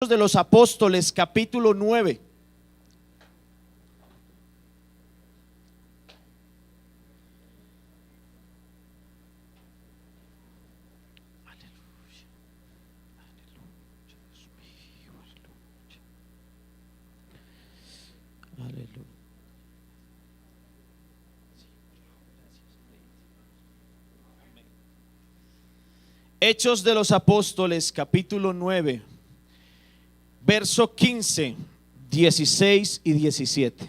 de los Apóstoles, capítulo 9. Hechos de los Apóstoles, capítulo 9, verso 15, 16 y 17.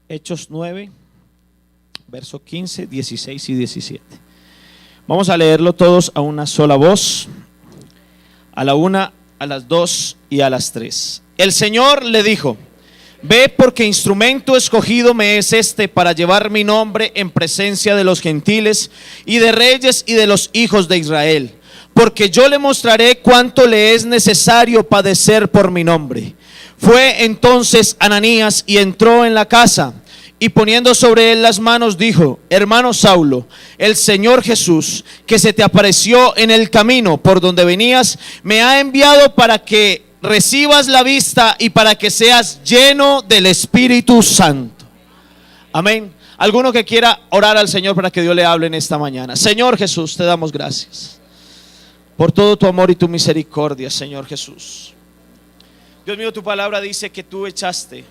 Hechos 9, verso 15, 16 y 17. Vamos a leerlo todos a una sola voz, a la una, a las dos y a las tres. El Señor le dijo: ve, porque instrumento escogido me es este para llevar mi nombre en presencia de los gentiles y de reyes y de los hijos de Israel, porque yo le mostraré cuánto le es necesario padecer por mi nombre. Fue entonces Ananías y entró en la casa, y poniendo sobre él las manos dijo: hermano Saulo, el Señor Jesús, que se te apareció en el camino por donde venías, me ha enviado para que recibas la vista y para que seas lleno del Espíritu Santo. Amén. ¿Alguno que quiera orar al Señor para que Dios le hable en esta mañana? Señor Jesús, te damos gracias por todo tu amor y tu misericordia, Señor Jesús. Dios mío, tu palabra dice que tú echaste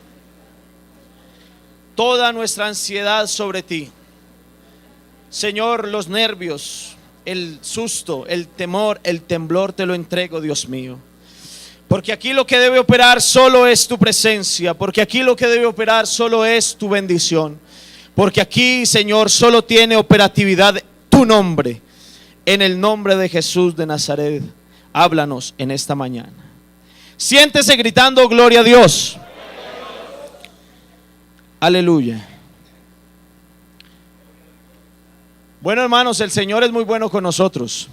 toda nuestra ansiedad sobre ti. Señor, los nervios, el susto, el temor, el temblor te lo entrego, Dios mío. Porque aquí lo que debe operar solo es tu presencia. Porque aquí lo que debe operar solo es tu bendición. Porque aquí, Señor, solo tiene operatividad tu nombre. En el nombre de Jesús de Nazaret, háblanos en esta mañana. Siéntese gritando gloria a Dios. Aleluya. Bueno, hermanos, el Señor es muy bueno con nosotros.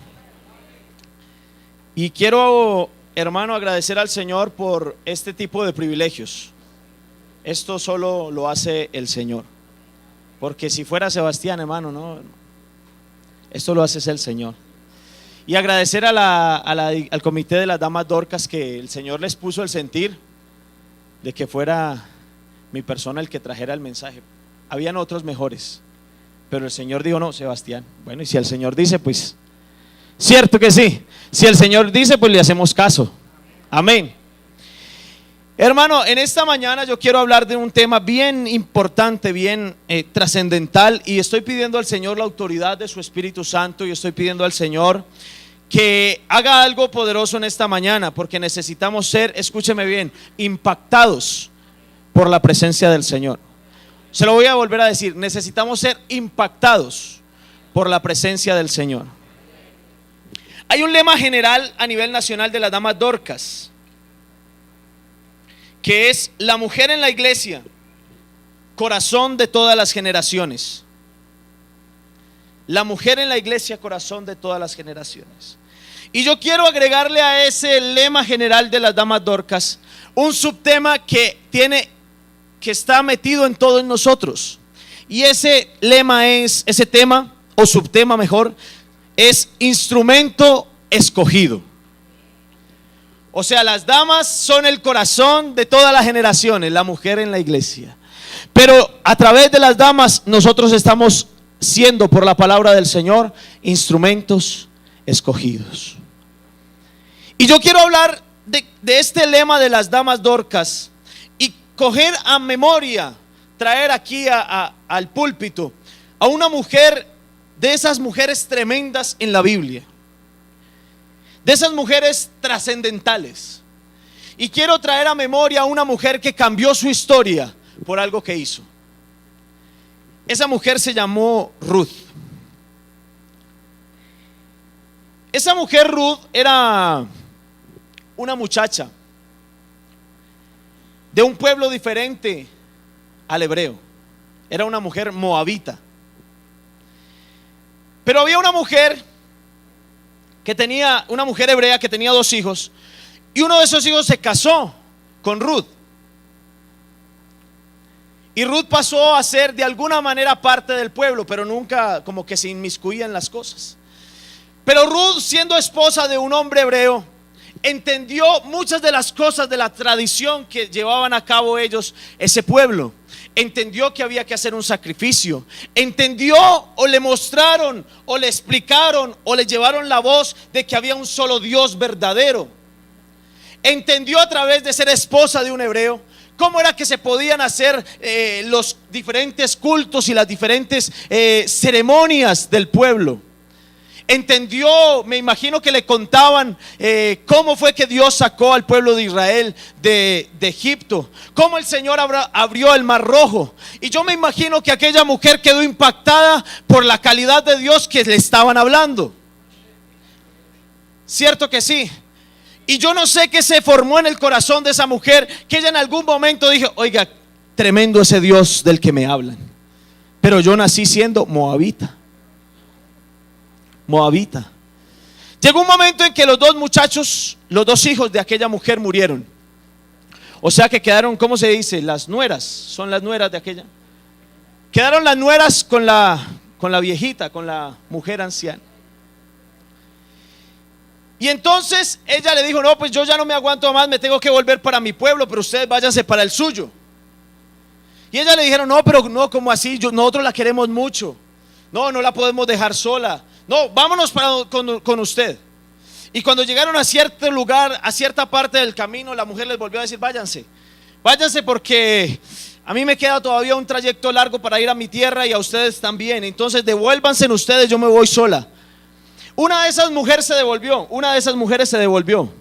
Y quiero, hermano, agradecer al Señor por este tipo de privilegios. Esto solo lo hace el Señor. Porque si fuera Sebastián, hermano, no. Esto lo hace el Señor. Y agradecer al comité de las damas Dorcas, que el Señor les puso el sentir de que fuera mi persona el que trajera el mensaje. Habían otros mejores, pero el Señor dijo: no, Sebastián. Bueno, y si el Señor dice, pues cierto que sí. Si el Señor dice, pues le hacemos caso. Amén. Hermano, en esta mañana yo quiero hablar de un tema bien importante, bien trascendental, y estoy pidiendo al Señor la autoridad de su Espíritu Santo, y estoy pidiendo al Señor que haga algo poderoso en esta mañana, porque necesitamos ser, escúcheme bien, impactados por la presencia del Señor. Se lo voy a volver a decir: necesitamos ser impactados por la presencia del Señor. Hay un lema general a nivel nacional de las damas Dorcas, que es: la mujer en la iglesia, corazón de todas las generaciones. La mujer en la iglesia, corazón de todas las generaciones. Y yo quiero agregarle a ese lema general de las damas Dorcas un subtema que está metido en todos nosotros. Y ese lema es, ese tema o subtema mejor, es instrumento escogido. O sea, las damas son el corazón de todas las generaciones, la mujer en la iglesia. Pero a través de las damas nosotros estamos siendo, por la palabra del Señor, instrumentos escogidos. Y yo quiero hablar de este lema de las damas Dorcas y coger a memoria, traer aquí al púlpito a una mujer, de esas mujeres tremendas en la Biblia, de esas mujeres trascendentales. Y quiero traer a memoria a una mujer que cambió su historia por algo que hizo. Esa mujer se llamó Ruth. Esa mujer Ruth era una muchacha de un pueblo diferente al hebreo. Era una mujer moabita. Pero había una mujer una mujer hebrea que tenía 2 hijos, y uno de esos hijos se casó con Ruth. Y Ruth pasó a ser de alguna manera parte del pueblo, pero nunca como que se inmiscuía en las cosas. Pero Ruth, siendo esposa de un hombre hebreo, entendió muchas de las cosas de la tradición que llevaban a cabo ellos, ese pueblo. Entendió que había que hacer un sacrificio. Entendió, o le mostraron, o le explicaron, o le llevaron la voz de que había un solo Dios verdadero. Entendió a través de ser esposa de un hebreo cómo era que se podían hacer los diferentes cultos y las diferentes ceremonias del pueblo. Entendió, me imagino que le contaban cómo fue que Dios sacó al pueblo de Israel de Egipto, cómo el Señor abrió el mar rojo. Y yo me imagino que aquella mujer quedó impactada por la calidad de Dios que le estaban hablando. ¿Cierto que sí? Y yo no sé qué se formó en el corazón de esa mujer, que ella en algún momento dijo: oiga, tremendo ese Dios del que me hablan. Pero yo nací siendo moabita. Llegó un momento en que los dos muchachos, los dos hijos de aquella mujer murieron. O sea que quedaron, ¿cómo se dice? Las nueras, son las nueras de aquella. Quedaron las nueras con la viejita, con la mujer anciana. Y entonces ella le dijo: no, pues yo ya no me aguanto más, me tengo que volver para mi pueblo, pero ustedes váyanse para el suyo. Y ella le dijeron: no, pero no, ¿cómo así? Nosotros la queremos mucho. No la podemos dejar sola. No, vámonos con usted. Y cuando llegaron a cierto lugar, a cierta parte del camino, la mujer les volvió a decir: váyanse porque a mí me queda todavía un trayecto largo para ir a mi tierra y a ustedes también. Entonces devuélvanse ustedes, yo me voy sola. Una de esas mujeres se devolvió.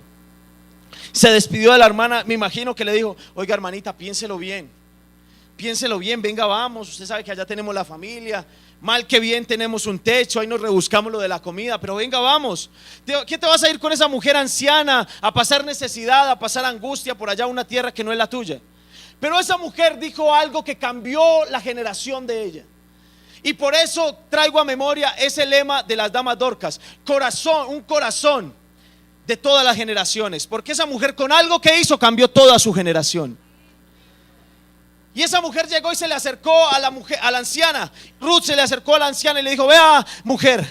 Se despidió de la hermana, me imagino que le dijo: oiga, hermanita, piénselo bien, venga, vamos, usted sabe que allá tenemos la familia, mal que bien tenemos un techo, ahí nos rebuscamos lo de la comida, pero venga, vamos. ¿Qué te vas a ir con esa mujer anciana a pasar necesidad, a pasar angustia por allá a una tierra que no es la tuya? Pero esa mujer dijo algo que cambió la generación de ella. Y por eso traigo a memoria ese lema de las damas Dorcas: un corazón de todas las generaciones. Porque esa mujer, con algo que hizo, cambió toda su generación. Y esa mujer llegó y se le acercó a la anciana. Ruth se le acercó a la anciana y le dijo: vea, mujer,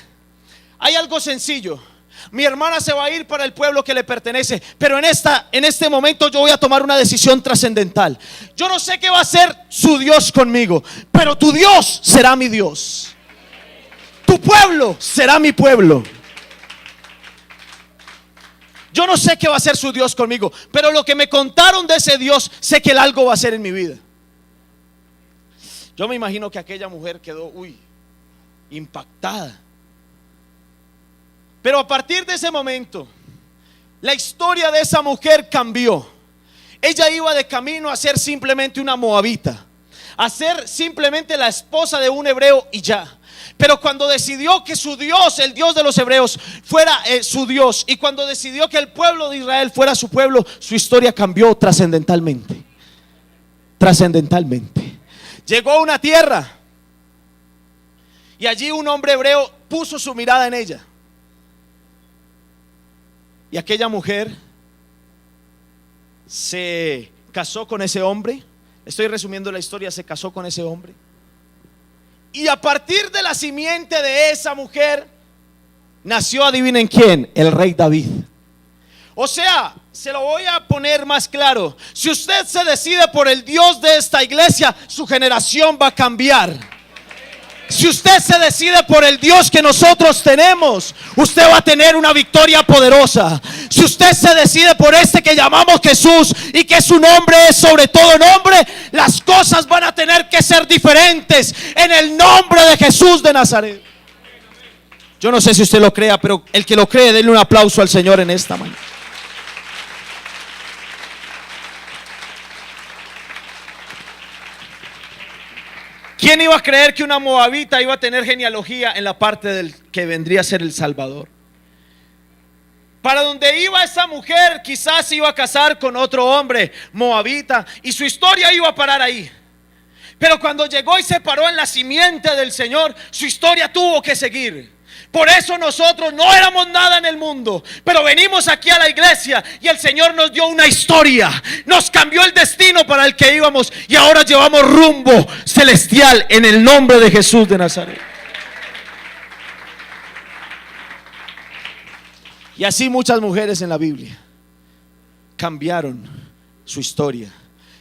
hay algo sencillo. Mi hermana se va a ir para el pueblo que le pertenece, pero en este momento yo voy a tomar una decisión trascendental. Yo no sé qué va a hacer su Dios conmigo, pero tu Dios será mi Dios. Tu pueblo será mi pueblo. Yo no sé qué va a hacer su Dios conmigo, pero lo que me contaron de ese Dios, sé que algo va a hacer en mi vida. Yo me imagino que aquella mujer quedó impactada. Pero a partir de ese momento, la historia de esa mujer cambió. Ella iba de camino a ser simplemente una moabita, a ser simplemente la esposa de un hebreo y ya. Pero cuando decidió que su Dios, el Dios de los hebreos, fuera su Dios, y cuando decidió que el pueblo de Israel fuera su pueblo, su historia cambió trascendentalmente. Llegó a una tierra y allí un hombre hebreo puso su mirada en ella. Y aquella mujer se casó con ese hombre. Estoy resumiendo la historia. Se casó con ese hombre. Y a partir de la simiente de esa mujer nació, adivinen quién, el rey David. O sea, se lo voy a poner más claro: si usted se decide por el Dios de esta iglesia, su generación va a cambiar. Si usted se decide por el Dios que nosotros tenemos, usted va a tener una victoria poderosa. Si usted se decide por este que llamamos Jesús y que su nombre es sobre todo nombre, las cosas van a tener que ser diferentes en el nombre de Jesús de Nazaret. Yo no sé si usted lo crea, pero el que lo cree, denle un aplauso al Señor en esta mañana. ¿Quién iba a creer que una moabita iba a tener genealogía en la parte del que vendría a ser el Salvador? Para donde iba esa mujer, quizás se iba a casar con otro hombre moabita y su historia iba a parar ahí. Pero cuando llegó y se paró en la simiente del Señor, su historia tuvo que seguir. Por eso nosotros no éramos nada en el mundo, pero venimos aquí a la iglesia y el Señor nos dio una historia, nos cambió el destino para el que íbamos y ahora llevamos rumbo celestial en el nombre de Jesús de Nazaret. Y así muchas mujeres en la Biblia cambiaron su historia,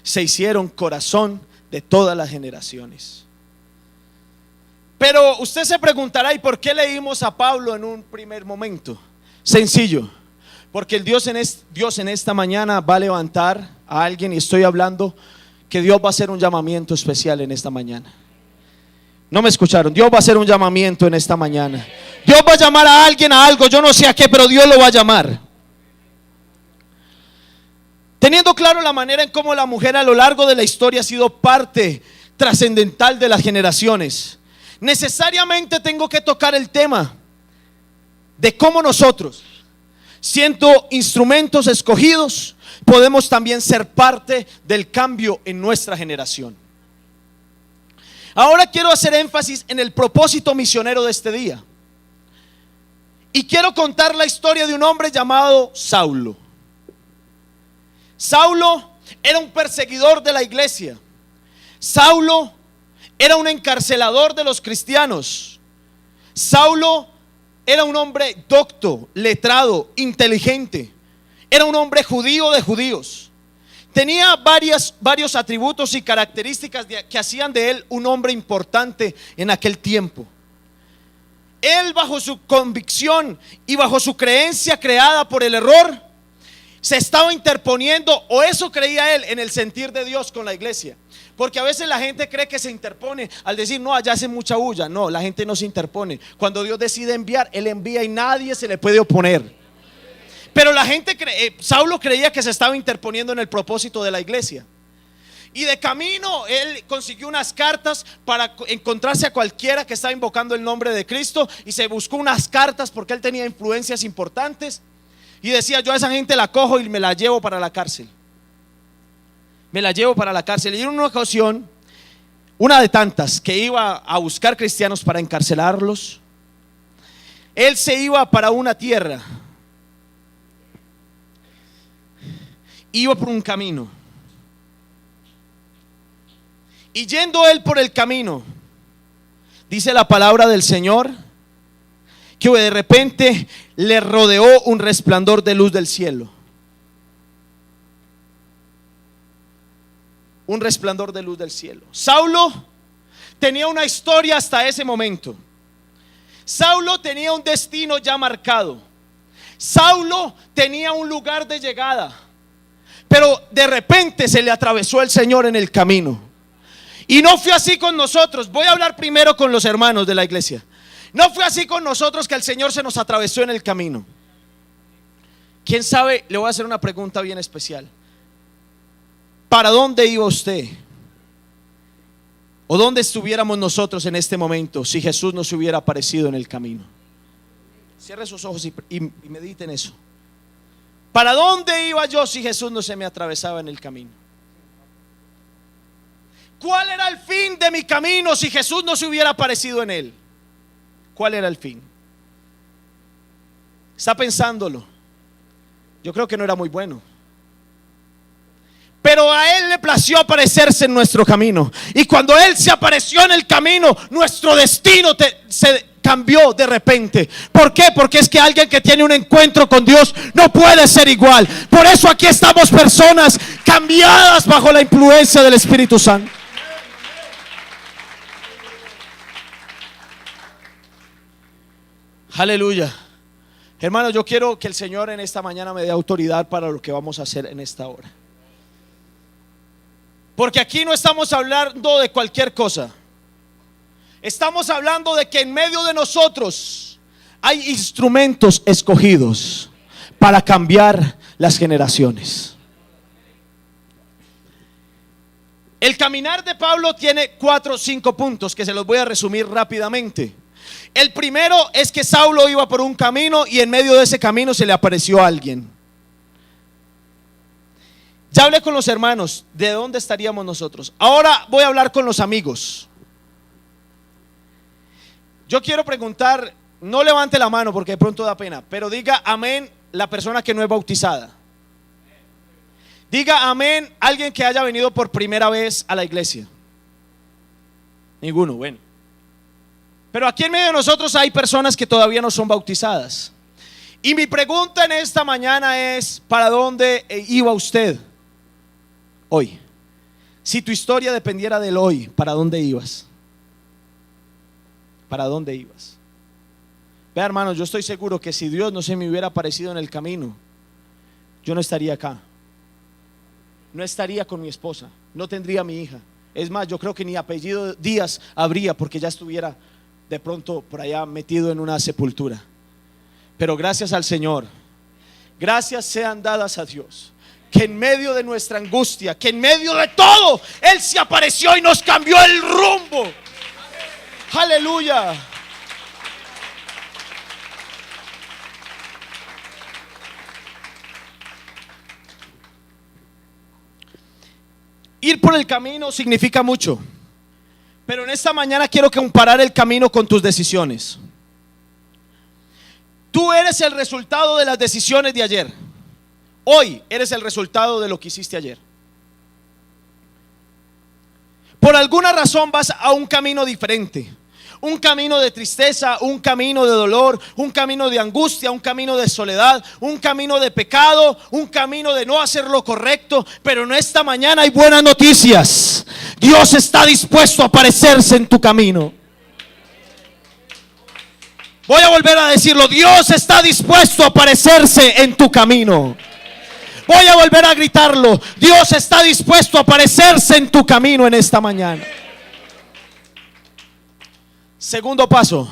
se hicieron corazón de todas las generaciones. Pero usted se preguntará, ¿y por qué leímos a Pablo en un primer momento? Sencillo, porque Dios en esta mañana va a levantar a alguien, y estoy hablando que Dios va a hacer un llamamiento especial en esta mañana. No me escucharon. Dios va a hacer un llamamiento en esta mañana. Dios va a llamar a alguien a algo, yo no sé a qué, pero Dios lo va a llamar. Teniendo claro la manera en cómo la mujer a lo largo de la historia ha sido parte trascendental de las generaciones, necesariamente tengo que tocar el tema de cómo nosotros, siendo instrumentos escogidos, podemos también ser parte del cambio en nuestra generación. Ahora quiero hacer énfasis en el propósito misionero de este día. Y quiero contar la historia de un hombre llamado Saulo. Saulo era un perseguidor de la iglesia. Saulo era un encarcelador de los cristianos. Saulo era un hombre docto, letrado, inteligente. Era un hombre judío de judíos. Tenía varios atributos y características que hacían de él un hombre importante en aquel tiempo. Él, bajo su convicción y bajo su creencia creada por el error, se estaba interponiendo, o eso creía él, en el sentir de Dios con la iglesia. Porque a veces la gente cree que se interpone al decir, no, allá hace mucha bulla. No, la gente no se interpone. Cuando Dios decide enviar, Él envía y nadie se le puede oponer. Pero la gente Saulo creía que se estaba interponiendo en el propósito de la iglesia. Y de camino él consiguió unas cartas para encontrarse a cualquiera que estaba invocando el nombre de Cristo, y se buscó unas cartas porque él tenía influencias importantes, y decía, yo a esa gente la cojo y me la llevo para la cárcel. Me la llevo para la cárcel. Y en una ocasión, una de tantas que iba a buscar cristianos para encarcelarlos, él se iba para una tierra. Iba por un camino, y yendo él por el camino, dice la palabra del Señor que de repente le rodeó un resplandor de luz del cielo. Un resplandor de luz del cielo. Saulo tenía una historia hasta ese momento. Saulo tenía un destino ya marcado. Saulo tenía un lugar de llegada. Pero de repente se le atravesó el Señor en el camino. Y no fue así con nosotros. Voy a hablar primero con los hermanos de la iglesia. No fue así con nosotros, que el Señor se nos atravesó en el camino. ¿Quién sabe? Le voy a hacer una pregunta bien especial. ¿Para dónde iba usted? ¿O dónde estuviéramos nosotros en este momento si Jesús nos hubiera aparecido en el camino? Cierre sus ojos y mediten eso. ¿Para dónde iba yo si Jesús no se me atravesaba en el camino? ¿Cuál era el fin de mi camino si Jesús no se hubiera aparecido en él? ¿Cuál era el fin? ¿Está pensándolo? Yo creo que no era muy bueno. Pero a Él le plació aparecerse en nuestro camino. Y cuando Él se apareció en el camino, nuestro destino se cambió de repente. ¿Por qué? Porque es que alguien que tiene un encuentro con Dios no puede ser igual. Por eso aquí estamos personas cambiadas bajo la influencia del Espíritu Santo. Aleluya. Hermano, yo quiero que el Señor en esta mañana me dé autoridad para lo que vamos a hacer en esta hora. Porque aquí no estamos hablando de cualquier cosa. Estamos hablando de que en medio de nosotros hay instrumentos escogidos para cambiar las generaciones. El caminar de Pablo tiene 4 o 5 puntos que se los voy a resumir rápidamente. El primero es que Saulo iba por un camino y en medio de ese camino se le apareció alguien. Ya hablé con los hermanos de dónde estaríamos nosotros. Ahora voy a hablar con los amigos. Yo quiero preguntar, no levante la mano porque de pronto da pena, pero diga amén la persona que no es bautizada. Diga amén alguien que haya venido por primera vez a la iglesia. Ninguno, bueno. Pero aquí en medio de nosotros hay personas que todavía no son bautizadas. Y mi pregunta en esta mañana es: ¿para dónde iba usted hoy? Si tu historia dependiera del hoy, ¿para dónde ibas? ¿Para dónde ibas? Vea, hermanos, yo estoy seguro que si Dios no se me hubiera aparecido en el camino, yo no estaría acá, no estaría con mi esposa, no tendría a mi hija. Es más, yo creo que ni apellido Díaz habría, porque ya estuviera de pronto por allá metido en una sepultura. Pero gracias al Señor, gracias sean dadas a Dios, que en medio de nuestra angustia, que en medio de todo, Él se apareció y nos cambió el rumbo. Aleluya. Ir por el camino significa mucho, pero en esta mañana quiero comparar el camino con tus decisiones. Tú eres el resultado de las decisiones de ayer. Hoy eres el resultado de lo que hiciste ayer. Por alguna razón vas a un camino diferente. Un camino de tristeza, un camino de dolor, un camino de angustia, un camino de soledad, un camino de pecado, un camino de no hacer lo correcto. Pero en esta mañana hay buenas noticias. Dios está dispuesto a aparecerse en tu camino. Voy a volver a decirlo: Dios está dispuesto a aparecerse en tu camino. Voy a volver a gritarlo: Dios está dispuesto a aparecerse en tu camino en esta mañana. Segundo paso,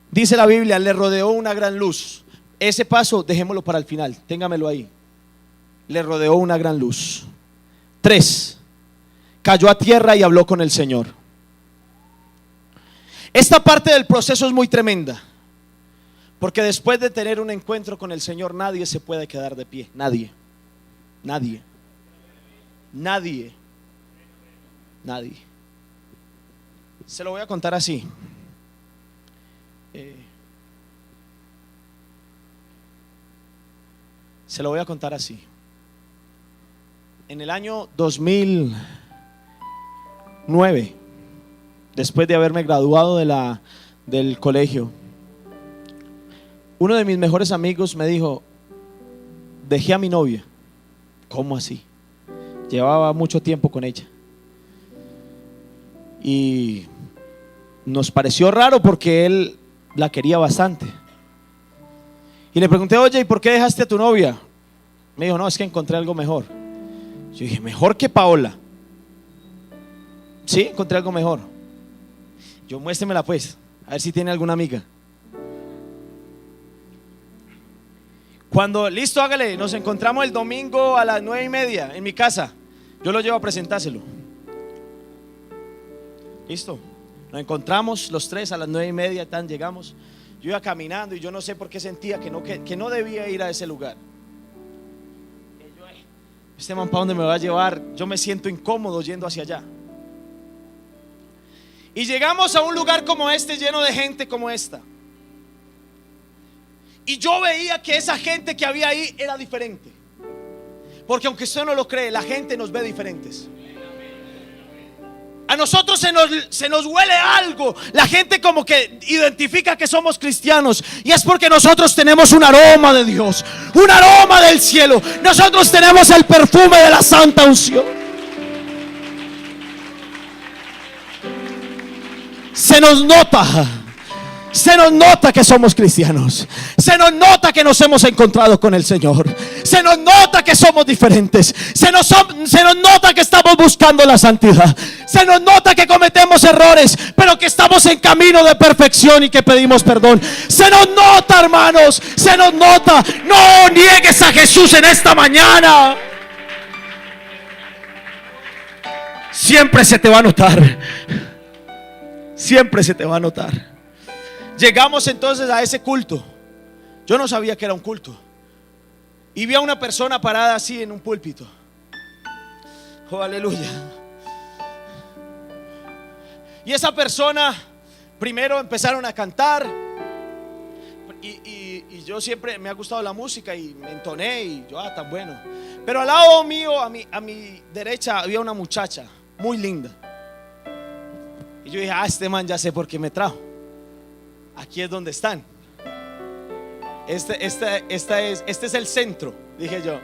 dice la Biblia, le rodeó una gran luz. Ese paso dejémoslo para el final, téngamelo ahí. Le rodeó una gran luz. 3, cayó a tierra y habló con el Señor. Esta parte del proceso es muy tremenda, porque después de tener un encuentro con el Señor, nadie se puede quedar de pie. Nadie. Se lo voy a contar así. En el año 2009, después de haberme graduado del colegio, uno de mis mejores amigos me dijo: dejé a mi novia. ¿Cómo así? Llevaba mucho tiempo con ella. Y nos pareció raro porque él la quería bastante. Y le pregunté: oye, ¿y por qué dejaste a tu novia? Me dijo: no, es que encontré algo mejor. Yo dije: ¿mejor que Paola? Sí, encontré algo mejor. Yo: muéstremela pues, a ver si tiene alguna amiga. Cuando, listo, hágale, nos encontramos el domingo a las 9:30 en mi casa. Yo lo llevo a presentárselo. Listo, nos encontramos los tres a las 9:30, llegamos. Yo iba caminando y yo no sé por qué sentía que no debía ir a ese lugar. Este man, ¿para dónde me va a llevar? Yo me siento incómodo yendo hacia allá. Y llegamos a un lugar como este, lleno de gente como esta. Y yo veía que esa gente que había ahí era diferente. Porque aunque usted no lo cree, la gente nos ve diferentes. A nosotros se nos huele algo. La gente como que identifica que somos cristianos, y es porque nosotros tenemos un aroma de Dios, un aroma del cielo. Nosotros tenemos el perfume de la santa unción. Se nos nota que somos cristianos. Se nos nota que nos hemos encontrado con el Señor. Se nos nota que somos diferentes. Se nos nota que estamos buscando la santidad. Se nos nota que cometemos errores, pero que estamos en camino de perfección y que pedimos perdón. Se nos nota, hermanos, se nos nota. No niegues a Jesús en esta mañana. Siempre se te va a notar. Siempre se te va a notar. Llegamos entonces a ese culto. Yo no sabía que era un culto. Y vi a una persona parada así en un púlpito. Oh, aleluya. Y esa persona, primero empezaron a cantar. Y yo siempre me ha gustado la música y me entoné y yo, tan bueno. Pero al lado mío, a mi derecha, había una muchacha muy linda. Y yo dije: este man ya sé por qué me trajo. Aquí es donde están. Este es el centro, dije yo,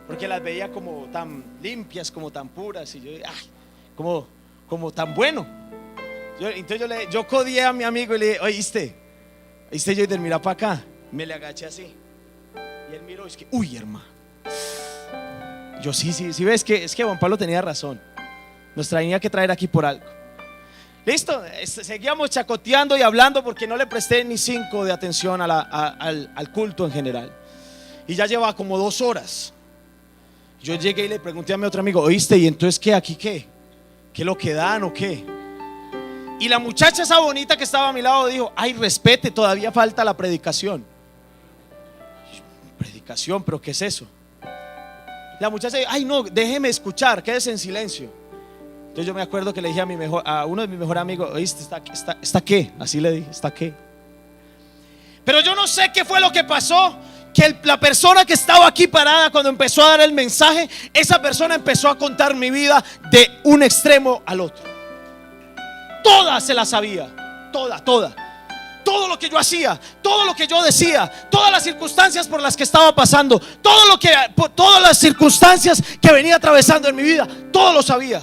porque las veía como tan limpias, como tan puras, y yo, ay, como tan bueno. Entonces yo codié a mi amigo y le dije, oíste, Joder, mira para acá. Me le agaché así y él miró, es que, uy, hermano. Yo sí, ves que es que Juan Pablo tenía razón. Nos tenía que traer aquí por algo. Listo, seguíamos chacoteando y hablando porque no le presté ni 5 de atención al culto en general. Y ya llevaba como 2 horas. Yo llegué y le pregunté a mi otro amigo, oíste, ¿y entonces qué? ¿Aquí qué? ¿Qué es lo que dan o qué? Y la muchacha esa bonita que estaba a mi lado dijo, ay, respete, todavía falta la predicación. Predicación, ¿pero qué es eso? La muchacha dijo, ay, no, déjeme escuchar, quédese en silencio. Entonces yo me acuerdo que le dije a uno de mis mejores amigos, oíste, ¿está qué? Así le dije, ¿está qué? Pero yo no sé qué fue lo que pasó, que la persona que estaba aquí parada cuando empezó a dar el mensaje, esa persona empezó a contar mi vida de un extremo al otro. Toda se la sabía, toda. Todo lo que yo hacía, todo lo que yo decía, todas las circunstancias por las que estaba pasando, todas las circunstancias que venía atravesando en mi vida, todo lo sabía.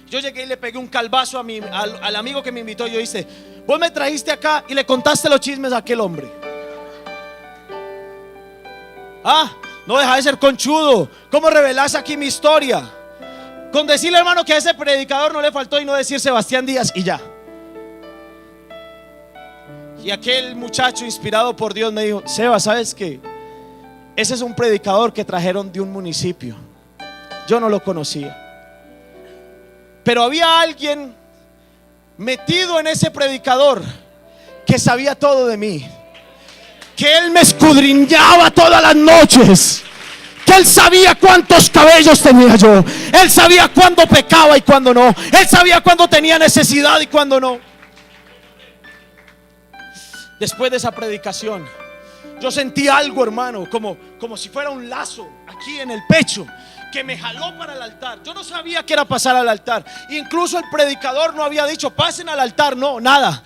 Yo llegué y le pegué un calvazo al amigo que me invitó. Yo hice, vos me trajiste acá y le contaste los chismes a aquel hombre. No deja de ser conchudo. ¿Cómo revelás aquí mi historia? Con decirle, hermano, que a ese predicador no le faltó y no decir Sebastián Díaz y ya. Y aquel muchacho inspirado por Dios me dijo, Seba, ¿sabes qué? Ese es un predicador que trajeron de un municipio. Yo no lo conocía, pero había alguien metido en ese predicador que sabía todo de mí, que él me escudriñaba todas las noches, que él sabía cuántos cabellos tenía yo, él sabía cuándo pecaba y cuándo no, él sabía cuándo tenía necesidad y cuándo no. Después de esa predicación yo sentí algo, hermano, como si fuera un lazo aquí en el pecho que me jaló para el altar. Yo no sabía qué era pasar al altar. Incluso el predicador no había dicho pasen al altar, no, nada.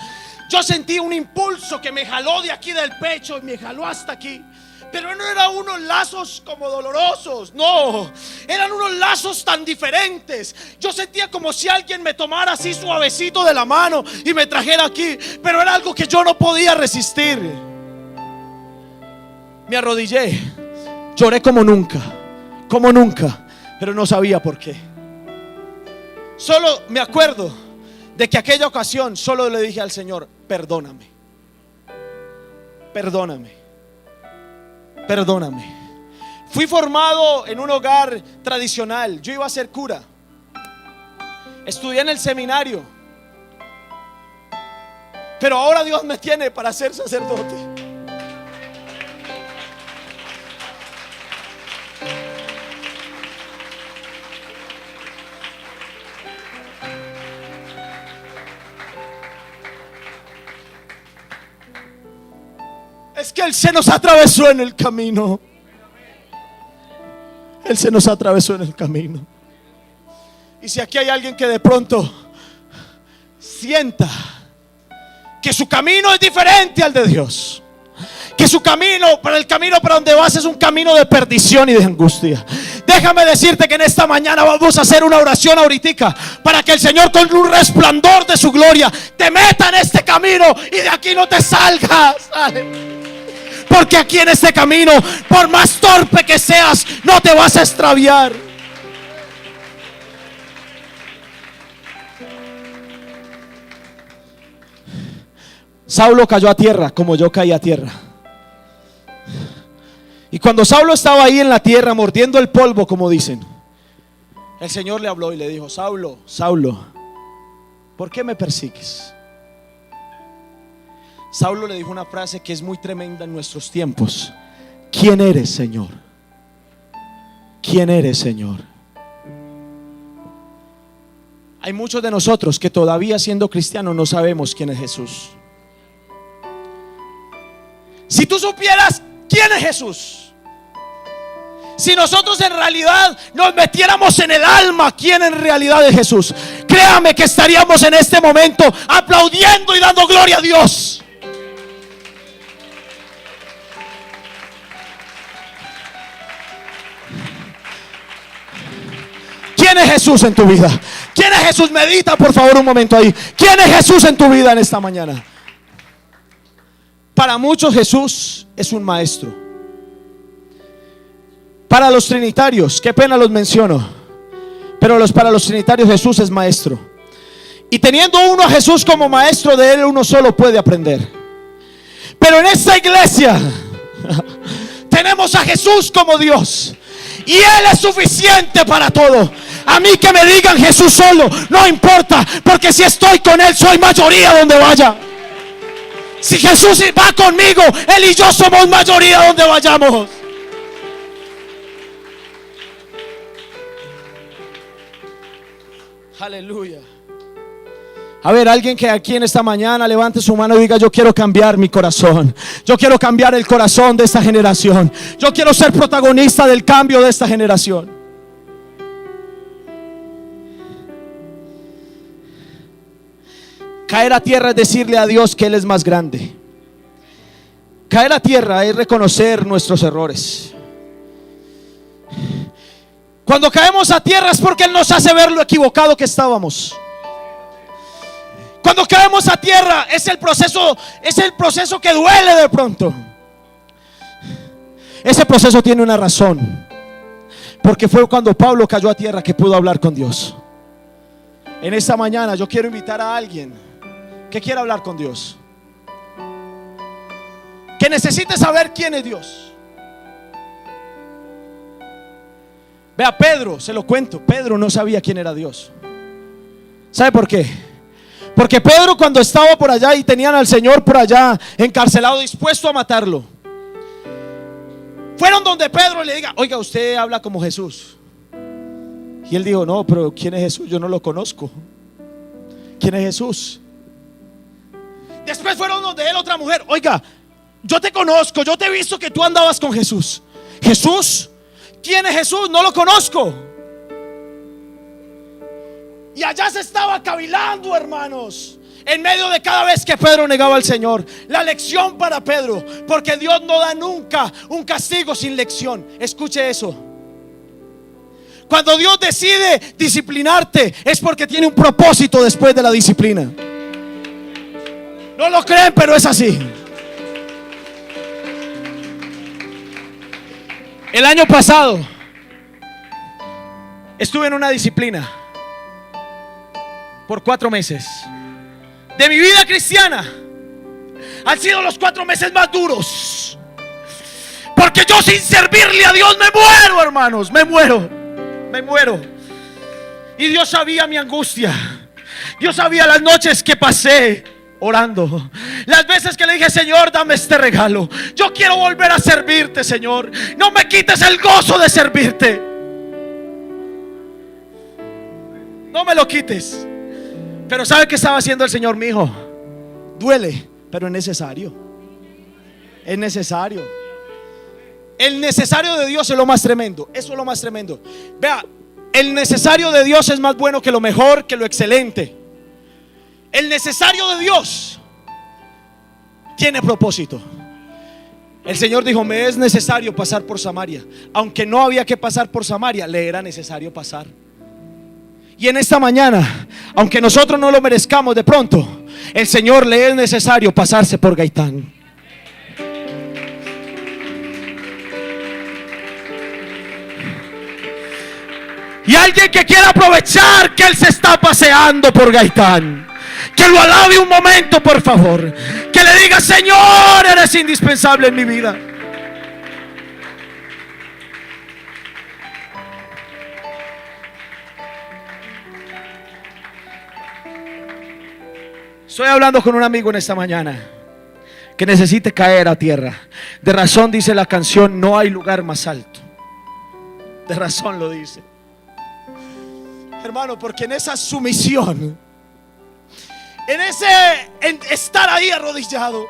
Yo sentí un impulso que me jaló de aquí del pecho y me jaló hasta aquí. Pero no eran unos lazos como dolorosos, no, eran unos lazos tan diferentes. Yo sentía como si alguien me tomara así suavecito de la mano y me trajera aquí, pero era algo que yo no podía resistir. Me arrodillé, lloré como nunca, pero no sabía por qué. Solo me acuerdo de que aquella ocasión solo le dije al Señor, perdóname. Fui formado en un hogar tradicional. Yo iba a ser cura. Estudié en el seminario. Pero ahora Dios me tiene para ser sacerdote. Es que Él se nos atravesó en el camino. Él se nos atravesó en el camino. Y si aquí hay alguien que de pronto sienta que su camino es diferente al de Dios, que su camino, para el camino para donde vas es un camino de perdición y de angustia, déjame decirte que en esta mañana vamos a hacer una oración ahorita para que el Señor con un resplandor de su gloria te meta en este camino y de aquí no te salgas. Porque aquí en este camino, por más torpe que seas, no te vas a extraviar. Saulo cayó a tierra como yo caí a tierra. Y cuando Saulo estaba ahí en la tierra mordiendo el polvo, como dicen, el Señor le habló y le dijo, Saulo, Saulo, ¿por qué me persigues? Saulo le dijo una frase que es muy tremenda en nuestros tiempos. ¿Quién eres, Señor? ¿Quién eres, Señor? Hay muchos de nosotros que todavía siendo cristianos no sabemos quién es Jesús. Si tú supieras quién es Jesús, si nosotros en realidad nos metiéramos en el alma quién en realidad es Jesús, créame que estaríamos en este momento aplaudiendo y dando gloria a Dios. ¿Quién es Jesús en tu vida? ¿Quién es Jesús? Medita por favor un momento ahí. ¿Quién es Jesús en tu vida en esta mañana? Para muchos Jesús es un maestro. Para los trinitarios, qué pena los menciono, pero para los trinitarios Jesús es maestro. Y teniendo uno a Jesús como maestro, de él uno solo puede aprender. Pero en esta iglesia tenemos a Jesús como Dios, y Él es suficiente para todo. A mí que me digan Jesús solo, no importa, porque si estoy con Él soy mayoría donde vaya. Si Jesús va conmigo, Él y yo somos mayoría donde vayamos. Aleluya. A ver, alguien que aquí en esta mañana levante su mano y diga: yo quiero cambiar mi corazón. Yo quiero cambiar el corazón de esta generación. Yo quiero ser protagonista del cambio de esta generación. Caer a tierra es decirle a Dios que Él es más grande. Caer a tierra es reconocer nuestros errores. Cuando caemos a tierra es porque Él nos hace ver lo equivocado que estábamos. Cuando caemos a tierra es el proceso que duele de pronto. Ese proceso tiene una razón, porque fue cuando Pablo cayó a tierra que pudo hablar con Dios. En esta mañana yo quiero invitar a alguien que quiera hablar con Dios, que necesite saber quién es Dios. Vea, Pedro, se lo cuento, Pedro no sabía quién era Dios. ¿Sabe por qué? Porque Pedro, cuando estaba por allá y tenían al Señor por allá encarcelado, dispuesto a matarlo, fueron donde Pedro le diga: oiga, usted habla como Jesús. Y él dijo: no, pero ¿quién es Jesús? Yo no lo conozco. ¿Quién es Jesús? Después fueron donde él otra mujer: oiga, yo te conozco, yo te he visto que tú andabas con Jesús. ¿Jesús? ¿Quién es Jesús? No lo conozco. Y allá se estaba cavilando, hermanos, en medio de cada vez que Pedro negaba al Señor. La lección para Pedro, porque Dios no da nunca un castigo sin lección. Escuche eso. Cuando Dios decide disciplinarte es porque tiene un propósito después de la disciplina. No lo creen, pero es así. El año pasado estuve en una disciplina por 4 meses de mi vida cristiana. Han sido los 4 meses más duros, porque yo sin servirle a Dios me muero, hermanos, me muero. Y Dios sabía mi angustia. Dios sabía las noches que pasé orando, las veces que le dije: Señor, dame este regalo. Yo quiero volver a servirte, Señor. No me quites el gozo de servirte. No me lo quites. Pero ¿sabe qué estaba haciendo el Señor? Mi hijo, duele, pero es necesario. Es necesario. El necesario de Dios es lo más tremendo. Eso es lo más tremendo. Vea, el necesario de Dios es más bueno que lo mejor, que lo excelente. El necesario de Dios tiene propósito. El Señor dijo: me es necesario pasar por Samaria. Aunque no había que pasar por Samaria, le era necesario pasar. Y en esta mañana, aunque nosotros no lo merezcamos, de pronto el Señor le es necesario pasarse por Gaitán. Y alguien que quiera aprovechar que Él se está paseando por Gaitán, que lo alabe un momento, por favor. Que le diga: Señor, eres indispensable en mi vida. Estoy hablando con un amigo en esta mañana que necesite caer a tierra. De razón dice la canción: no hay lugar más alto. De razón lo dice, hermano, porque en esa sumisión, en estar ahí arrodillado,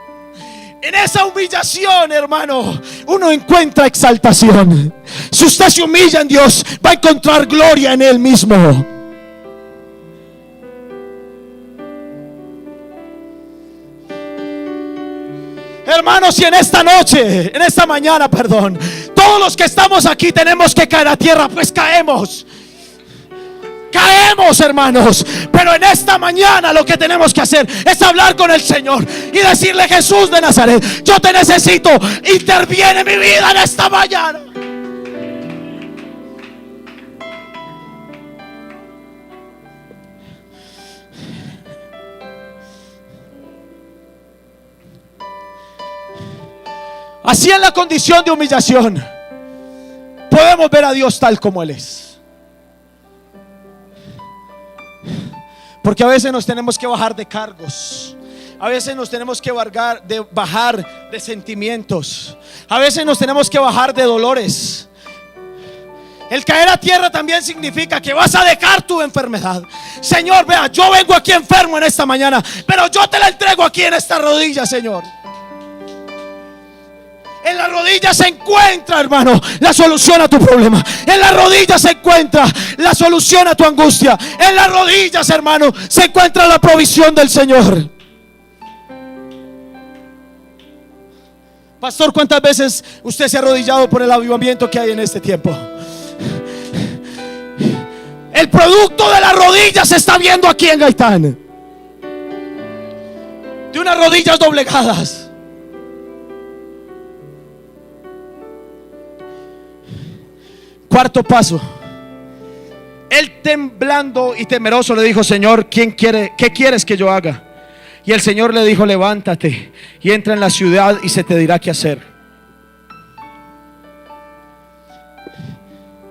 en esa humillación, hermano, uno encuentra exaltación. Si usted se humilla en Dios, va a encontrar gloria en Él mismo. Hermanos, y en esta noche, en esta mañana, perdón, todos los que estamos aquí tenemos que caer a tierra, pues caemos. Caemos, hermanos, pero en esta mañana lo que tenemos que hacer es hablar con el Señor y decirle: Jesús de Nazaret, yo te necesito, interviene en mi vida en esta mañana. Así en la condición de humillación podemos ver a Dios tal como Él es. Porque a veces nos tenemos que bajar de cargos, a veces nos tenemos que bajar de sentimientos, a veces nos tenemos que bajar de dolores. El caer a tierra también significa que vas a dejar tu enfermedad. Señor, vea, yo vengo aquí enfermo en esta mañana, pero yo te la entrego aquí en esta rodilla, Señor. En la rodilla se encuentra, hermano, la solución a tu problema. En la rodilla se encuentra la solución a tu angustia. En las rodillas, hermano, se encuentra la provisión del Señor. Pastor, ¿cuántas veces usted se ha arrodillado por el avivamiento que hay en este tiempo? El producto de las rodillas se está viendo aquí en Gaitán. De unas rodillas doblegadas. Cuarto paso. Él, temblando y temeroso, le dijo: Señor, ¿qué quieres que yo haga? Y el Señor le dijo: levántate y entra en la ciudad y se te dirá qué hacer.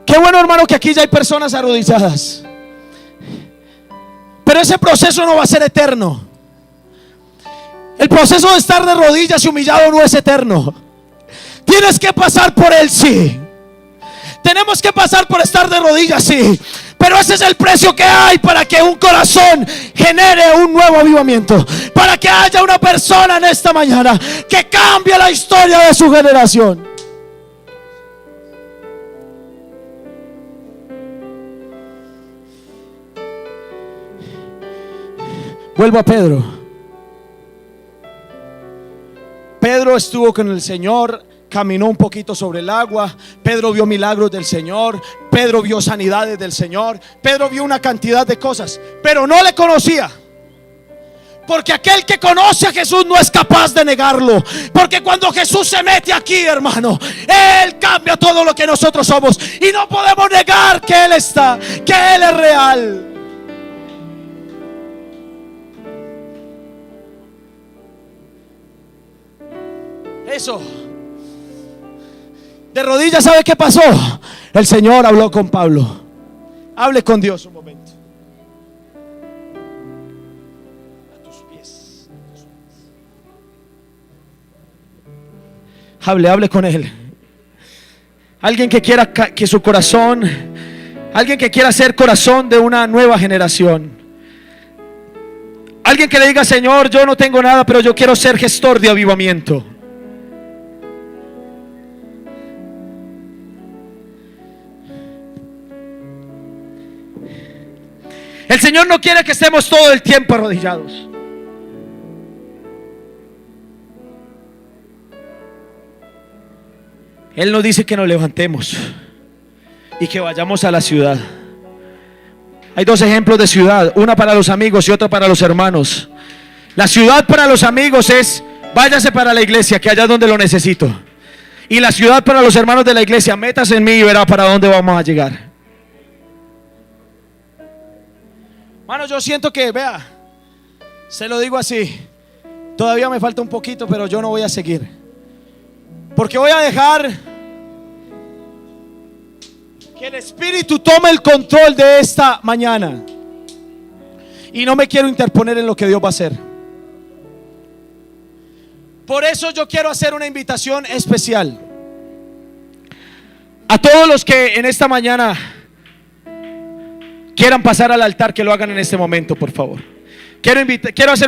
Qué bueno, hermano, que aquí ya hay personas arrodilladas. Pero ese proceso no va a ser eterno. El proceso de estar de rodillas y humillado no es eterno. Tienes que pasar por él, sí. Tenemos que pasar por estar de rodillas, sí. Pero ese es el precio que hay para que un corazón genere un nuevo avivamiento. Para que haya una persona en esta mañana que cambie la historia de su generación. Vuelvo a Pedro. Pedro estuvo con el Señor. Caminó un poquito sobre el agua. Pedro vio milagros del Señor. Pedro vio sanidades del Señor. Pedro vio una cantidad de cosas, pero no le conocía. Porque aquel que conoce a Jesús no es capaz de negarlo. Porque cuando Jesús se mete aquí, hermano, Él cambia todo lo que nosotros somos. Y no podemos negar que Él está, que Él es real. Eso. De rodillas, ¿sabe qué pasó? El Señor habló con Pablo. Hable con Dios un momento. A tus pies. Hable con Él. Alguien que quiera que su corazón, alguien que quiera ser corazón de una nueva generación. Alguien que le diga: Señor, yo no tengo nada, pero yo quiero ser gestor de avivamiento. El Señor no quiere que estemos todo el tiempo arrodillados. Él nos dice que nos levantemos y que vayamos a la ciudad. Hay dos ejemplos de ciudad, una para los amigos y otra para los hermanos. La ciudad para los amigos es: váyase para la iglesia, que allá es donde lo necesito. Y la ciudad para los hermanos de la iglesia: métase en mí y verá para dónde vamos a llegar. Mano, yo siento que, vea, se lo digo así, todavía me falta un poquito, pero yo no voy a seguir. Porque voy a dejar que el Espíritu tome el control de esta mañana. Y no me quiero interponer en lo que Dios va a hacer. Por eso yo quiero hacer una invitación especial a todos los que en esta mañana quieran pasar al altar, que lo hagan en este momento, por favor. Quiero hacer una